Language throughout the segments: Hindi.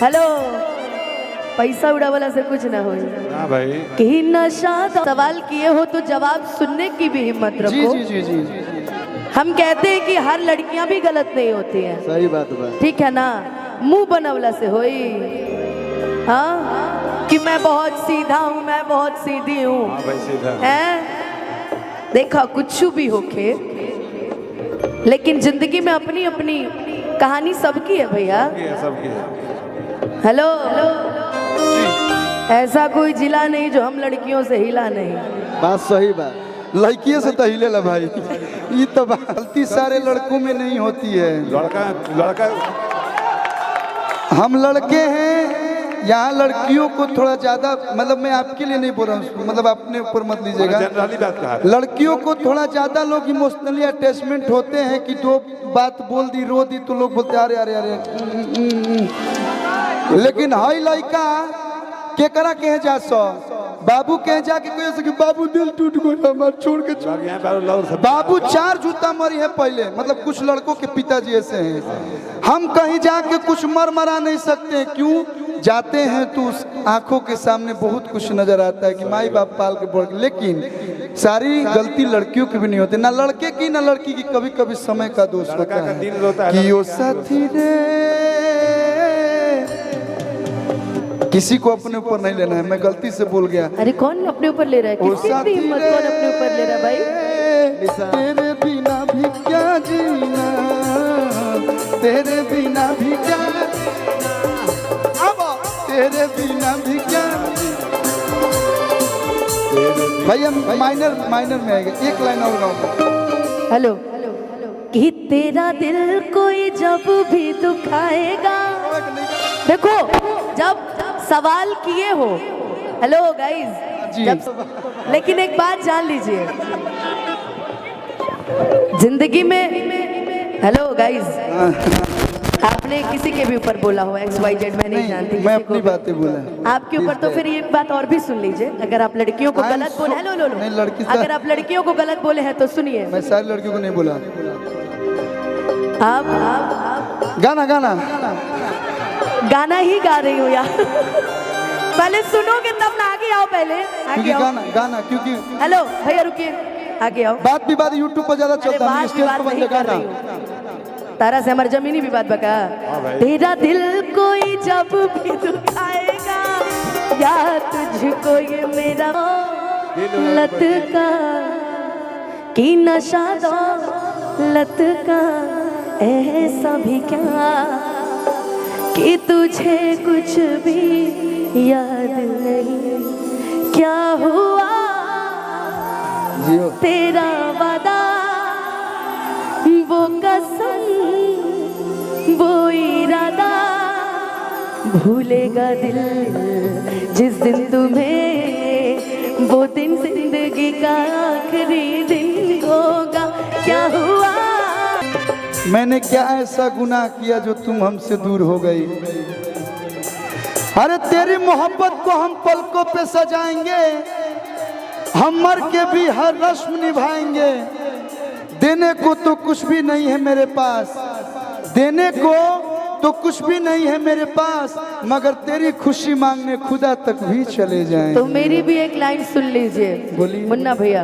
हेलो, पैसा उड़ावला से कुछ ना हो भाई कि नशा। सवाल किए हो तो जवाब सुनने की भी हिम्मत रखो। जी जी जी जी हम कहते हैं कि हर लड़कियां भी गलत नहीं होती हैं, सही बात है। ठीक है ना। मुंह बनवला से होई हाँ कि मैं बहुत सीधा हूँ, मैं बहुत सीधी हूँ। हाँ भाई सीधा हैं देखा कुछ भी होके, लेकिन जिंदगी में अपनी अपनी कहानी सबकी है भैया। सबकी है। हेलो, ऐसा कोई जिला नहीं जो हम लड़कियों से हिला नहीं। बात सही बात, लड़कियों से तो हिले ला भाई। ये तो गलती सारे लड़कों में नहीं होती है। लड़का हम लड़के हैं, यहाँ लड़कियों को थोड़ा ज्यादा, मतलब मैं आपके लिए नहीं बोल रहा हूँ, मतलब अपने ऊपर मत लीजिएगा। जनरली बात कहा है। लड़कियों को थोड़ा ज्यादा लोग इमोशनली अटैचमेंट होते हैं कि दो बात बोल दी रो दी तो लोग बोलते अरे अरे अरे। लेकिन हाई लड़का केकरा कहे जा सो बाबू कहे जाके कोई सके बाबू दिल टूट गया हमार छोड़ के चल। बाबू 4 जूता मरी है पहले, मतलब कुछ लड़कों के पिताजी ऐसे हैं। हम कहीं जाके कुछ मरा नहीं सकते, क्यों जाते हैं तो उस आंखों के सामने बहुत कुछ नजर आता है कि माई बाप पाल के बढ़। लेकिन सारी गलती लड़कियों की भी नहीं होती, ना लड़के की ना लड़की की। कभी कभी समय का दोष होता है कि वो साथी रे। किसी को अपने ऊपर नहीं लेना है, मैं गलती से बोल गया। अरे कौन अपने ऊपर ले रहा है? किसकी इतनी हिम्मत? कौन अपने ऊपर ले रहा है भाई? तेरे बिना भी क्या जीना, तेरे बिना भी क्या, तेरे बिना भी क्या। भैया माइनर में आएगा, एक लाइन और गाऊंगा। हेलो, कि तेरा दिल कोई जब भी दुखाएगा। देखो जब सवाल किए हो, हेलो गाइस, जब लेकिन एक बात जान लीजिए जिंदगी में। हेलो गाइस, आपने किसी के भी ऊपर बोला हो XYZ, मैं नहीं जानती। मैं अपनी बातें बोला आपके ऊपर, तो फिर ये बात और भी सुन लीजिए। अगर आप लड़कियों को गलत बोले, हेलो लो नहीं लड़की, अगर आप लड़कियों को गलत बोले हैं तो सुनिए। मैं सारी लड़कियों को नहीं बोला। आप गाना गाना गाना ही गा रही हूँ यार। पहले सुनोगे तब ना, आगे आओ, पहले आगे क्योंकि आओ। गाना क्योंकि हेलो भैया रुकिए, आगे आओ। बात विवाद यूट्यूब पर ज्यादा चलता है, स्टेज पर बंदे गाना। तारा से हमारे जमीनी विवाद बका। तेरा दिल कोई जब भी दुखाएगा, या तुझको ये मेरा लत का कि नशा दो लत का ऐसा भी क्या कि तुझे कुछ भी याद नहीं। क्या हुआ तेरा वादा, वो कसम, वो इरादा, भूलेगा दिल जिस दिन तुम्हें, वो दिन जिंदगी का आखिरी दिन होगा। क्या हुआ? मैंने क्या ऐसा गुनाह किया जो तुम हमसे दूर हो गई। अरे तेरी मोहब्बत को हम पलकों पे सजाएंगे, हम मर के भी हर रस्म निभाएंगे। देने को तो कुछ भी नहीं है मेरे पास, देने को तो कुछ भी नहीं है मेरे पास, मगर तेरी खुशी मांगने खुदा तक भी चले जाएं। तो मेरी भी एक लाइन सुन लीजिए। बोलिए मुन्ना भैया।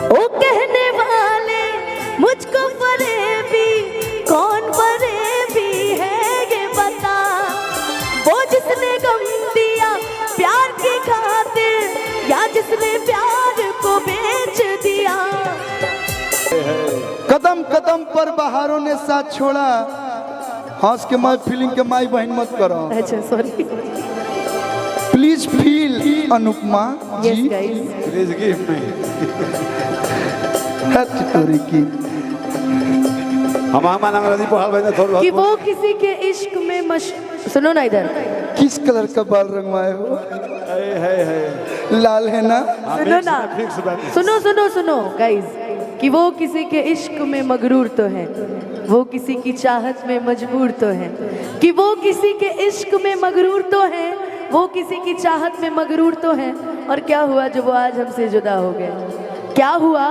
ओ कहने वाले मुझको फरेबी, कौन फरेबी है ये बता। वो जिसने गम दिया प्यार की खातिर, या जिसने प्यार को बेच दिया। कदम कदम पर बहारों ने साथ छोड़ा। हंस के माई फीलिंग के माई बहन मत करो। अच्छा sorry, please feel Anupama ji. Yes guys, please give me. हम अंग्रेजी पढ़ा भाई थोड़ा कि वो किसी के इश्क में सुनो ना इधर, किस कलर का बाल रंगवाए हो? है लाल है ना? सुनो ना, सुनो सुनो सुनो गाइस, कि वो किसी के इश्क में मगरूर तो है, वो किसी की चाहत में मजबूर तो है। कि वो किसी के इश्क में मगरूर तो है, वो किसी की चाहत में मगरूर तो है। और क्या हुआ जो वो आज हमसे जुदा हो गए? क्या हुआ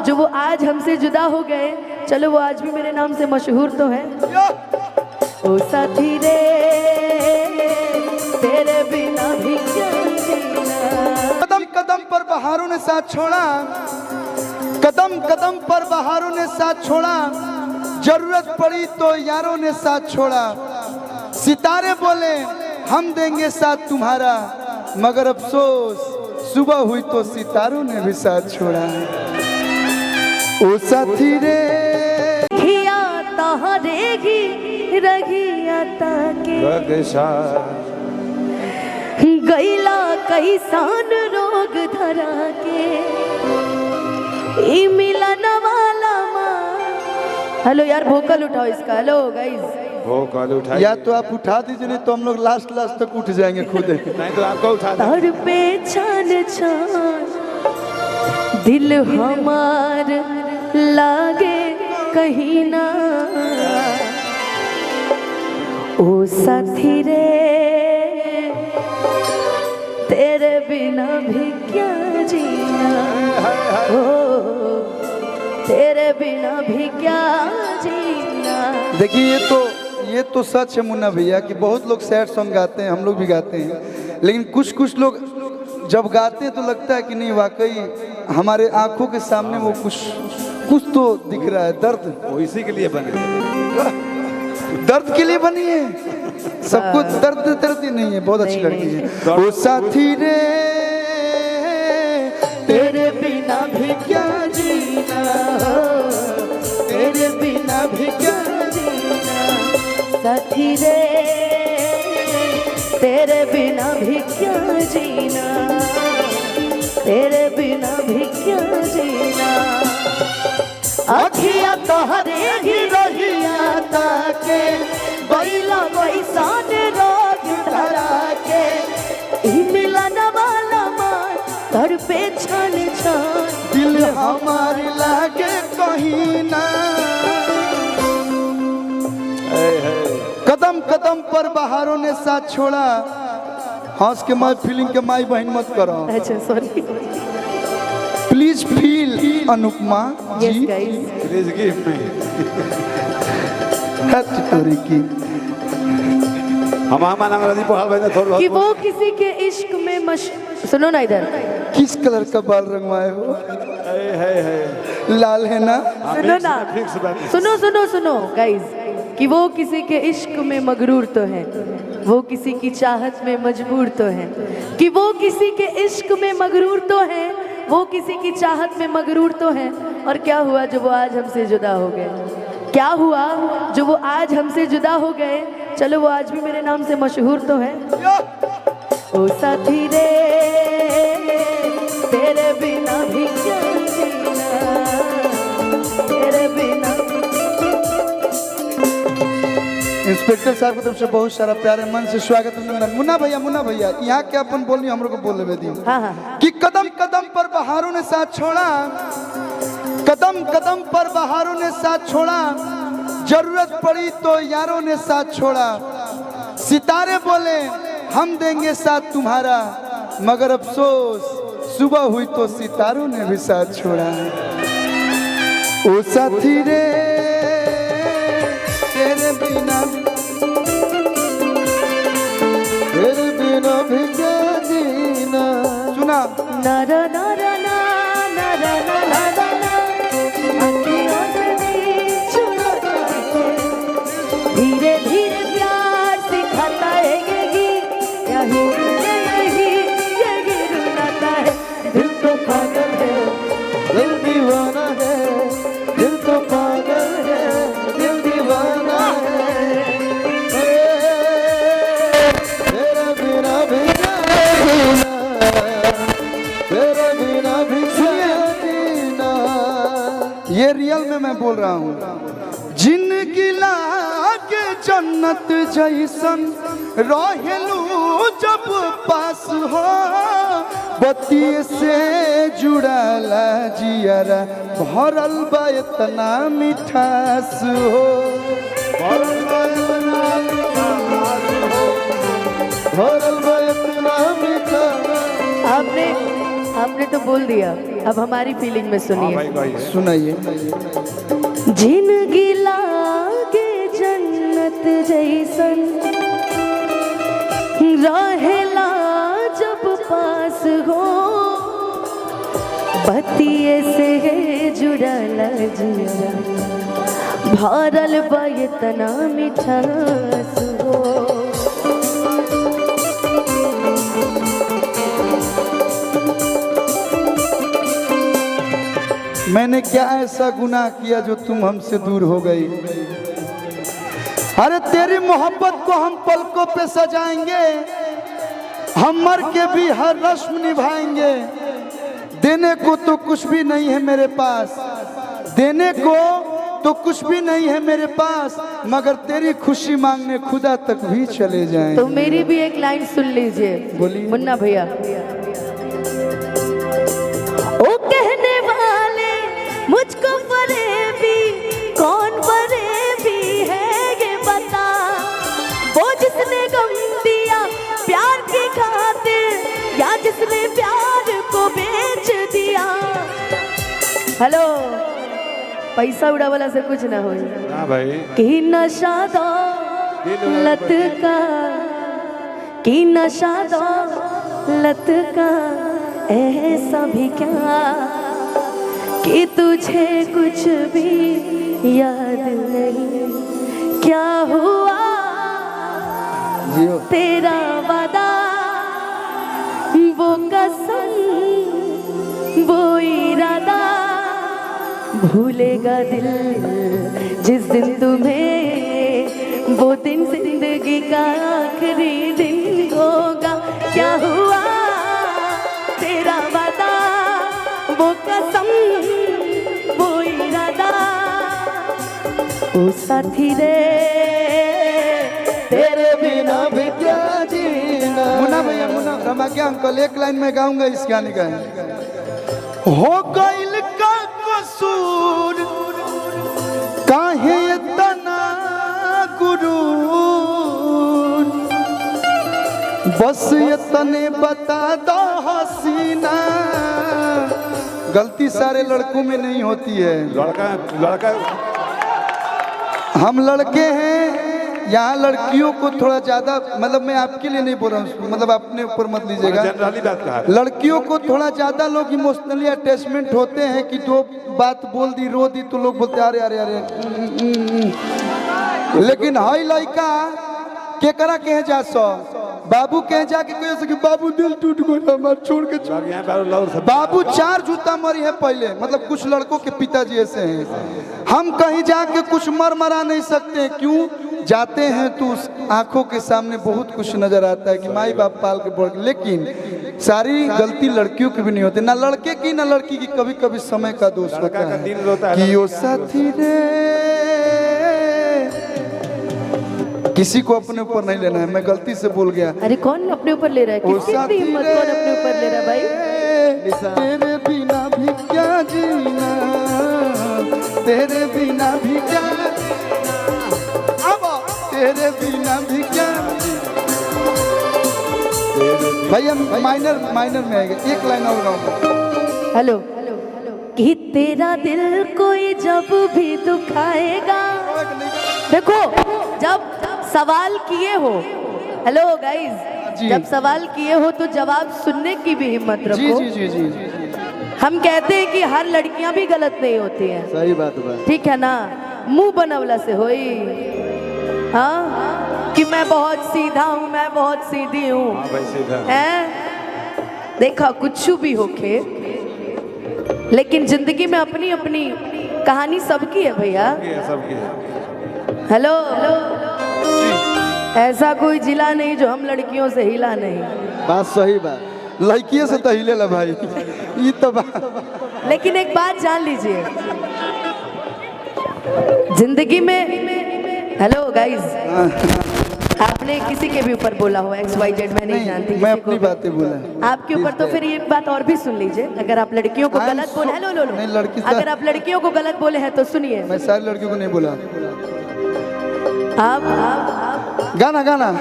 जो वो आज हमसे जुदा हो गए? चलो वो आज भी मेरे नाम से मशहूर तो है। ओ साथी रे तेरे बिना भी क्या जीना। कदम कदम पर बहारों ने साथ छोड़ा, कदम कदम पर बहारों ने साथ छोड़ा, जरूरत पड़ी तो यारों ने साथ छोड़ा। सितारे बोले हम देंगे साथ तुम्हारा, मगर अफसोस सुबह हुई तो सितारों ने भी साथ छोड़ा। ओ साथी रे हिया तहरेगी रहिया ताके गैला कैसान रोग धरा के ई मिलन वाला माँ। हेलो यार भोकल उठाओ इसका। हेलो गाइस वो कॉल उठाइए। या तो आप उठा दीजिए, नहीं तो हम लोग लास्ट तक उठ जाएंगे खुद। नहीं तो आपको उठा दे। तोर पे छान छान दिल हमार लागे कहीं ना। ओ साथी रे तेरे बिना भी क्या जीना। ओ तेरे बिना भी क्या जीना। देखिए ये तो सच है मुन्ना भैया कि बहुत लोग सैड सॉन्ग गाते हैं, हम लोग भी गाते हैं, लेकिन कुछ लोग जब गाते हैं तो लगता है कि नहीं वाकई हमारे आंखों के सामने वो कुछ तो दिख रहा है। दर्द वो इसी के लिए बने। दर्द के लिए बनी है, सबको दर्द ही नहीं है। बहुत अच्छी लड़की है। ओ साथी रे तेरे बिना भी क्या जीना, तेरे बिना भी क्या जीना। साथी रे तेरे बिना भी क्या जीना, तेरे बिना भी क्या जीना। अखिया तोहरे ही रहिया ताके बैला बैसान रोग धरा के ई मिलन वाला मार तर पे छान छान दिल हमारी लागे कहीं ना। कदम कदम पर बहारों ने साथ छोड़ा। हंस के माई फीलिंग के माई बहन मत करो। अच्छा sorry. Please feel Anupama yes ji. Guys please give me. Happy टोरी की हम नदी पहाड़ भाई थोड़ा कि वो किसी के इश्क में सुनो ना इधर। किस कलर का बाल रंगवाए हो? है लाल है ना? सुनो ना, फिक्स बात। सुनो सुनो सुनो गाइस कि वो किसी के इश्क में मगरूर तो है, वो किसी की चाहत में मजबूर तो है। कि वो किसी के इश्क में मगरूर तो है, वो किसी की चाहत में मगरूर तो है। और क्या हुआ जो वो आज हमसे जुदा हो गए? क्या हुआ जो वो आज हमसे जुदा हो गए? चलो वो आज भी मेरे नाम से मशहूर तो है। ओ साथी रे तेरे बिना भी क्या जीना, तेरे बिना। इंस्पेक्टर साहब की तरफ से बहुत सारा प्यारे मन से स्वागत अभिनंदन। मुन्ना भैया यहाँ क्या अपन बोलनी हम लोग को बोले दी हाँ। कि कदम कदम पर बहारों ने साथ छोड़ा, कदम कदम पर बहारों ने साथ छोड़ा, जरूरत पड़ी तो यारों ने साथ छोड़ा। सितारे बोले हम देंगे साथ तुम्हारा, मगर अफसोस सुबह हुई तो सितारों ने भी साथ छोड़ा। ओ साथी रे तेरे बिना भी क्या जीना। सुना नारा नारा ना नारा नारा ना अखियों से नीच चुराते, धीरे धीरे प्यार सिखाता है यही रुलाता है। दिल तो पागल है, दिल दीवाना है, दिल तो पागल है, दिल दीवाना है। तेरे बिना भी जीना, तेरे बिना भी जीना। ये रियल में मैं बोल रहा हूँ। जिंदगी लागे जन्नत जैसन रहेलू जब पास हो, बत्ती से जुड़ाला जियारा भरल बा इतना मिठास हो, भरल बा इतना मिठास। आपने तो बोल दिया, अब हमारी फीलिंग में सुनिए। सुनाइए। जिंदगी लागे जन्नत अमृत जैसन रहेला जब पास हो, बतिये से है जुड़ल जिया, भरल बा इतना मिठास हो। मैंने क्या ऐसा गुनाह किया जो तुम हमसे दूर हो गई। अरे तेरी मोहब्बत को हम पलकों पे सजाएंगे, हम मर के भी हर रस्म निभाएंगे। देने को तो कुछ भी नहीं है मेरे पास, देने को तो कुछ भी नहीं है मेरे पास, मगर तेरी खुशी मांगने खुदा तक भी चले जाएं। तो मेरी भी एक लाइन सुन लीजिए, बोलिए। मुन्ना भैया। ओ कहने वाले मुझको फरेबी, कौन फरेबी है ये बता, वो जिसने गम दिया प्यार की खातिर, या जिसने प्यार को बेच दिया। हेलो, पैसा उड़ावला से कुछ ना हो हाँ भाई, कि नशा दो लत का, कि नशा दो लत का, ऐसा भी क्या कि तुझे कुछ भी याद नहीं। क्या हुआ तेरा वादा, वो कसम, वो इरादा, भूलेगा दिल जिस दिन तुम्हें, वो दिन जिंदगी का आखिरी दिन होगा। क्या हुआ तेरा वादा, वो कसम, वो इरादा, ओ साथी रे तेरे बिना भी क्या जीना। मुन्ना भैया, मुन्ना रमा क्या अंकल, एक लाइन में गाऊंगा इस गाने का। हो गइल का कसूर काहे इतना गुरूर, बस इतने बता दो हसीना। गलती सारे लड़कों में नहीं होती है, लड़का हम लड़के हैं, यहाँ लड़कियों को थोड़ा ज्यादा, मतलब मैं आपके लिए नहीं बोल रहा हूँ, मतलब अपने ऊपर मत लीजिएगा, जनरली बात कहा है। लड़कियों को थोड़ा ज्यादा लोग इमोशनली अटैचमेंट होते हैं कि जो बात बोल दी रो दी तो लोग बोलते अरे अरे अरे। लेकिन हाई लड़का केकरा कहे जा सो, बाबू कहे जाके कहे सो कि बाबू दिल टूट गया हमार छोड़ के चल। यहाँ पे लौर सब बाबू 4 जूता मरी है पहले, मतलब कुछ लड़कों के पिताजी ऐसे हैं। हम कहीं जाके कुछ मरा नहीं सकते, क्यों जाते हैं तो उस आंखों के सामने बहुत कुछ नजर आता है कि माई बाप पाल के बढ़, लेकिन सारी गलती लड़कियों की भी नहीं होती, ना लड़के की ना लड़की की, कभी कभी समय का दोष होता का है दिल रोता है। कि ओ साथी रे, किसी को अपने ऊपर नहीं लेना है, मैं गलती से बोल गया। अरे कौन अपने ऊपर ले रहा है, ओ किसकी साथी हिम्मत, रे, कौन अपने ऊपर ले रहा है भाई। तेरे बिना भी क्या जीना, तेरे बिना भी क्या, अब तेरे बिना भी क्या। भैया माइनर में आएगा, एक लाइन और गाऊंगा। हेलो, कि तेरा दिल कोई जब भी दुखाएगा, देखो जब सवाल किए हो, हेलो गाइस, जी। जब सवाल किए हो तो जवाब सुनने की भी हिम्मत रखो। जी जी जी जी, हम कहते हैं कि हर लड़कियां भी गलत नहीं होती हैं, सही बात है। ठीक है ना, मुंह बनवला से होई, हाँ, कि मैं बहुत सीधा हूँ, मैं बहुत सीधी हूँ, हाँ भाई सीधा हैं? देखा कुछ भी होके, लेकिन जिंदगी में अपनी अपनी कहानी सबकी है भैया। सबकी है। हेलो, ऐसा कोई जिला नहीं जो हम लड़कियों से हिला नहीं। बात सही बात, लड़कियों से तो हिले ला भाई, ये तो बात। लेकिन एक बात जान लीजिए, जिंदगी में, हेलो गाइस, आपने किसी के भी ऊपर बोला हो XYZ, मैं नहीं जानती, मैं किसी को अपनी भी। बातें बोला आपके ऊपर तो फिर ये बात और भी सुन लीजिए, अगर आप लड़कियों को गलत बोले, हेलो लो नहीं, लो, लड़की से- अगर आप लड़कियों को गलत बोले हैं तो सुनिए, मैं सारी लड़कियों को नहीं बोला। आप गाना गाना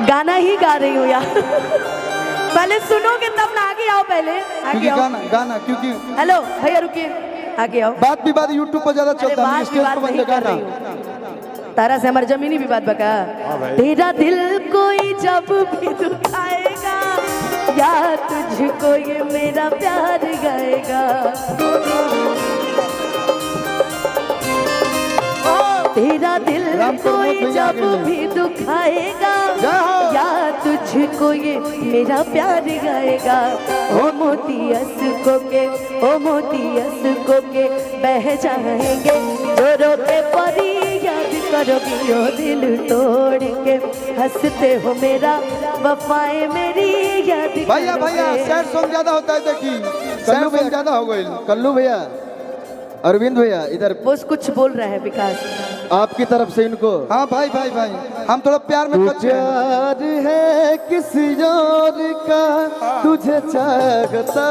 गाना ही गा रही हूँ यार। पहले सुनोगे तब ना, आगे आओ, पहले आगे क्योंकि आओ। गाना गाना क्योंकि हेलो भैया रुकिए, आगे आओ। बात विवाद यूट्यूब पर ज्यादा अरे चलता है, बात स्टेज विवाद पर नहीं बंदे कर गाना। रही हूँ, तारा से हमारा जमीनी विवाद बका। भाई। तेरा दिल कोई जब भी दुखाएगा या तुझको ये मेरा प्यार गाएगा। तेरा दिल कोई जब भी दुखाएगा या तुझको ये मेरा प्यार गाएगा। ओ मोती अस्को के, ओ मोती अस्को के बह जाएंगे जो रोके परी याद करोगी ओ दिल तोड़ के। हंसते हो मेरा वफाएं मेरी याद भैया भैया सैड सॉन्ग ज्यादा होता है, देखिए सैड सॉन्ग ज्यादा हो गई। कल्लू भैया, अरविंद भैया इधर वो कुछ बोल रहा है विकास। आपकी तरफ से इनको। हाँ भाई भाई भाई, हम थोड़ा प्यार में कच्चे हैं। प्यार है किसी और का तुझे चाहता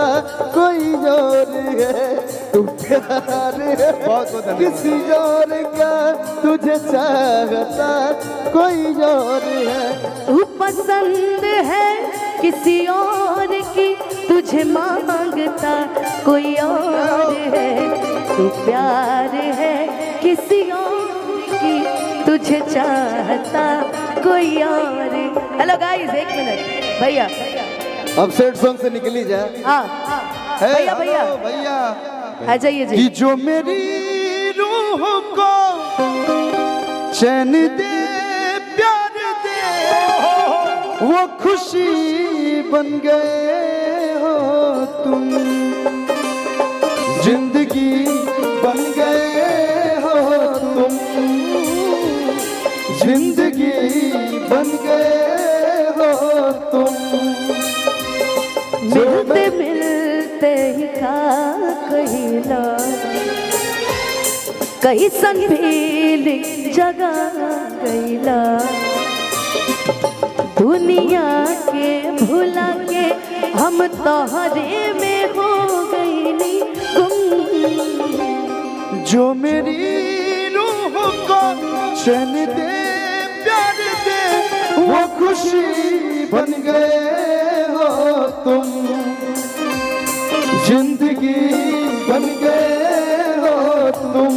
कोई और है। तू प्यार है बहुत बहुत किसी और का तुझे चाहता कोई और है। तू पसंद है किसी और की तुझे मांगता कोई और है। तू प्यार है किसी और की तुझे चाहता कोई और। हेलो गाइस, एक मिनट भैया। अब सैड सॉन्ग से निकली जाए। हाँ हे, भैया भैया हेलो भैया आ जाइए कि जी। जो मेरी रूह को चैन दे प्यार दे वो खुशी बन गए हो तुम। जिंदगी बन गए हो तुम, जिंदगी बन गए हो तुम। मिलते मिलते ही का कहिला कहीं सन फीलिंग जगा गईला। दुनिया के भुला के हम तोहरे में हो गईली गुम। जो मेरी रूह को चैन दे प्यार दे वो खुशी बन गए हो तुम। जिंदगी बन गए हो तुम,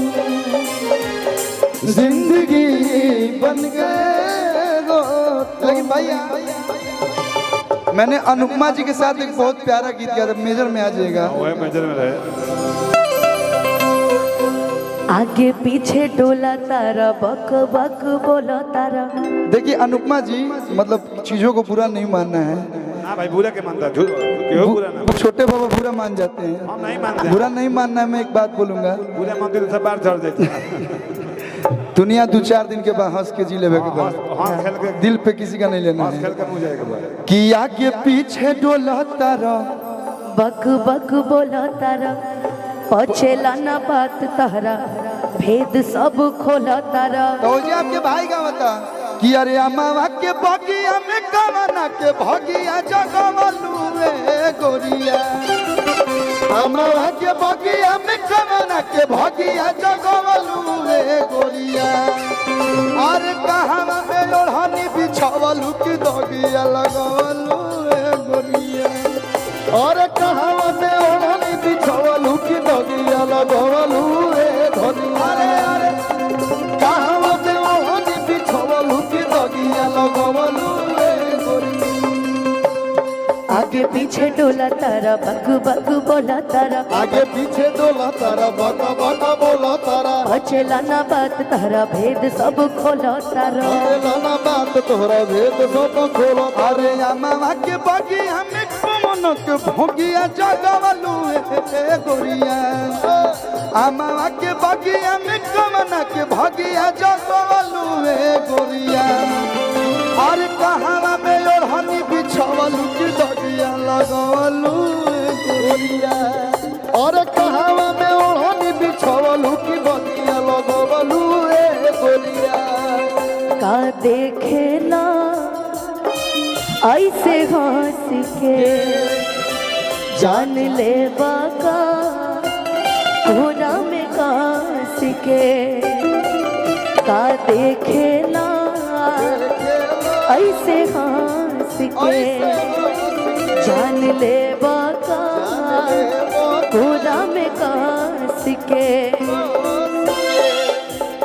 जिंदगी बन गए हो। लेकिन भैया मैंने अनुपमा जी के साथ एक बहुत प्यारा गीत गाया था, मेजर में आ जाएगा। वह मेजर में रहे। आगे पीछे डोला तारा बक बक बोला तारा। देखिए अनुपमा जी, मतलब चीजों को बुरा नहीं मानना है। हाँ भाई, बुरा के मानता है, क्यों बुरा ना? वो छोटे बाबा बुरा मान जाते हैं, हम नहीं मानते। बुरा नहीं मानना है। मैं एक बात बोलूंगा, बुरा मानते तो सब बार छोड़ देते। दुनिया 2-4 दिन के बाद हंस के जी लेवे के बाद, हाँ खेल के दिल पे किसी का नहीं लेना खेल है। कर मुझे एक बार कि आगे पीछे डोला तारा बक बक बोला तारा। पछेला ना बात तारा भेद सब खोला तारा। तो जी आपके भाई का बता कि अरे अम्मा के बगिया में कवना के भगिया जगवलू रे गोरिया। अम्मा के बगिया में कवना के भगिया जगवलू रे गोरिया। अरे कहाँ में ओढ़नी बिछावलू की दगिया लगवलू रे गोरिया। अरे कहाँ में ओढ़नी बिछावलू की दगिया लगवलू रे धनिया। अरे कहाँ में ओढ़नी बिछावलू की दगिया लगवलू रे गोरिया। आगे पीछे डोला तारा बक बक बोला तारा। आगे पीछे डोला तारा बका बका बोला तारा। पछेला ना बात तारा भेद सब खोला तारा। लाना बात तोहरा भेद सब खोलो। अरे अम्मा के बगिया में कमन के भोगिया जगवलू रे गोरिया। अम्मा के बगिया में कमन के भगिया जगवलू रे गोरिया। अरे कहाँ में ओढ़नी बिछावलू की दगिया लगवलू रे गोरिया। और कहावा में ओढ़नी बिछावलू की बगिया लगवलू रे गोरिया। का देखेला ऐसे हंस के जान ले बाका कोरा में कांस के। का देखेला ऐसे हंस के जान ले बाका कोरा में कांस के।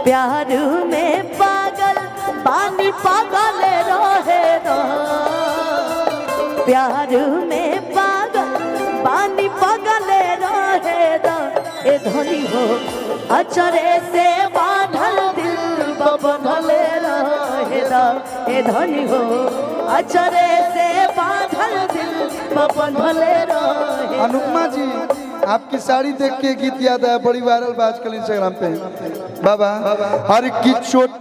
प्यार में बानी पागल रहे दा प्यार में पागल बानी पागल रहे दा ए धनी हो अचरे से बांधल दिल बंधल रहे दा ए धनी हो अचरे से बांधल दिल बंधल रहे। अनुपमा जी आपकी साड़ी देख के गीत याद आया, बड़ी वायरल बा आजकल इंस्टाग्राम पे। बाबा हर की चोट